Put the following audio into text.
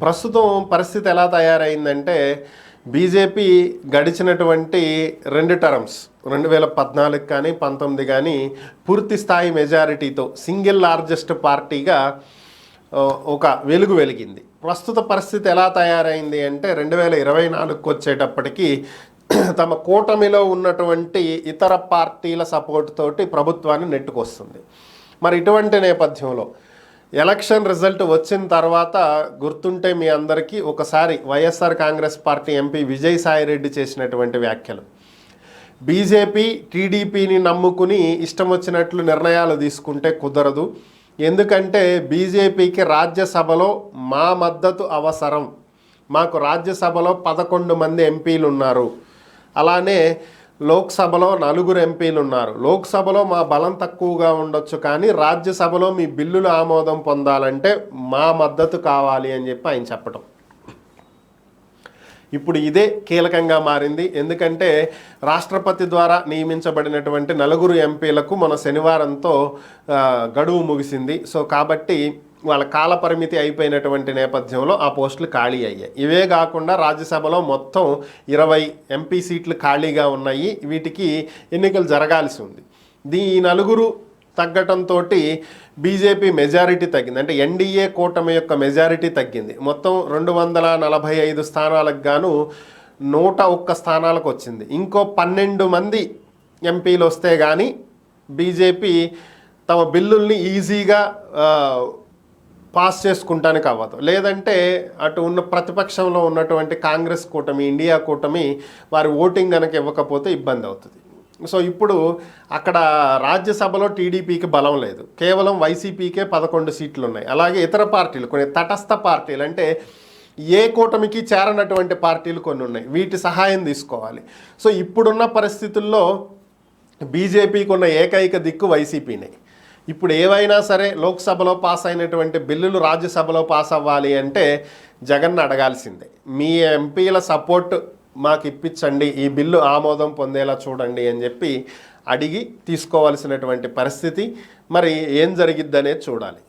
ప్రస్తుతం పరిస్థితి ఎలా తయారైందంటే బీజేపీ గడిచినటువంటి 2 టర్మ్స్ 2014 కానీ 19 కానీ పూర్తి స్థాయి మెజారిటీతో సింగిల్ లార్జెస్ట్ పార్టీగా ఒక వెలుగు వెలిగింది. ప్రస్తుత పరిస్థితి ఎలా తయారైంది అంటే 2024కు వచ్చేటప్పటికి తమ కూటమిలో ఉన్నటువంటి ఇతర పార్టీల సపోర్ట్ తోటి ప్రభుత్వాన్ని నెట్టుకొస్తుంది. మరి ఇటువంటి నేపథ్యంలో ఎలక్షన్ రిజల్ట్ వచ్చిన తర్వాత గుర్తుంటే మీ అందరికీ ఒకసారి వైఎస్ఆర్ కాంగ్రెస్ పార్టీ ఎంపీ విజయసాయిరెడ్డి చేసినటువంటి వ్యాఖ్యలు, బీజేపీ టీడీపీని నమ్ముకుని ఇష్టం వచ్చినట్లు నిర్ణయాలు తీసుకుంటే కుదరదు, ఎందుకంటే బీజేపీకి రాజ్యసభలో మా మద్దతు అవసరం, మాకు రాజ్యసభలో 11 మంది ఎంపీలు ఉన్నారు, అలానే లోక్సభలో 4 ఎంపీలు ఉన్నారు, లోక్సభలో మా బలం తక్కువగా ఉండొచ్చు కానీ రాజ్యసభలో మీ బిల్లులు ఆమోదం పొందాలంటే మా మద్దతు కావాలి అని చెప్పి ఆయన చెప్పడం. ఇప్పుడు ఇదే కీలకంగా మారింది. ఎందుకంటే రాష్ట్రపతి ద్వారా నియమించబడినటువంటి 4 ఎంపీలకు మన శనివారంతో గడువు ముగిసింది. సో కాబట్టి వాళ్ళ కాల పరిమితి అయిపోయినటువంటి నేపథ్యంలో ఆ పోస్టులు ఖాళీ అయ్యాయి. ఇవే కాకుండా రాజ్యసభలో మొత్తం 20 ఎంపీ సీట్లు ఖాళీగా ఉన్నాయి. వీటికి ఎన్నికలు జరగాల్సి ఉంది. ఈ 4 తగ్గటంతో బీజేపీ మెజారిటీ తగ్గింది. అంటే ఎన్డీఏ కూటమి యొక్క మెజారిటీ తగ్గింది. మొత్తం 245 స్థానాలకు గాను 101 స్థానాలకు వచ్చింది. ఇంకో 12 మంది ఎంపీలు వస్తే కానీ బీజేపీ తమ బిల్లుల్ని ఈజీగా పాస్ చేసుకుంటానికి అవ్వదు. లేదంటే అటు ఉన్న ప్రతిపక్షంలో ఉన్నటువంటి కాంగ్రెస్ కూటమి, ఇండియా కూటమి వారి ఓటింగ్ కనుక ఇవ్వకపోతే ఇబ్బంది అవుతుంది. సో ఇప్పుడు అక్కడ రాజ్యసభలో టీడీపీకి బలం లేదు, కేవలం వైసీపీకే 11 సీట్లు ఉన్నాయి. అలాగే ఇతర పార్టీలు, కొన్ని తటస్థ పార్టీలు అంటే ఏ కూటమికి చేరనటువంటి పార్టీలు కొన్ని ఉన్నాయి, వీటి సహాయం తీసుకోవాలి. సో ఇప్పుడున్న పరిస్థితుల్లో బీజేపీకి ఉన్న ఏకైక దిక్కు వైసీపీనే. ఇప్పుడు ఏవైనా సరే లోక్సభలో పాస్ అయినటువంటి బిల్లులు రాజ్యసభలో పాస్ అవ్వాలి అంటే జగన్ అడగాల్సిందే, మీ ఎంపీల సపోర్ట్ మాకు ఇప్పించండి, ఈ బిల్లు ఆమోదం పొందేలా చూడండి అని చెప్పి అడిగి తీసుకోవాల్సినటువంటి పరిస్థితి. మరి ఏం జరిగిద్ది అనేది చూడాలి.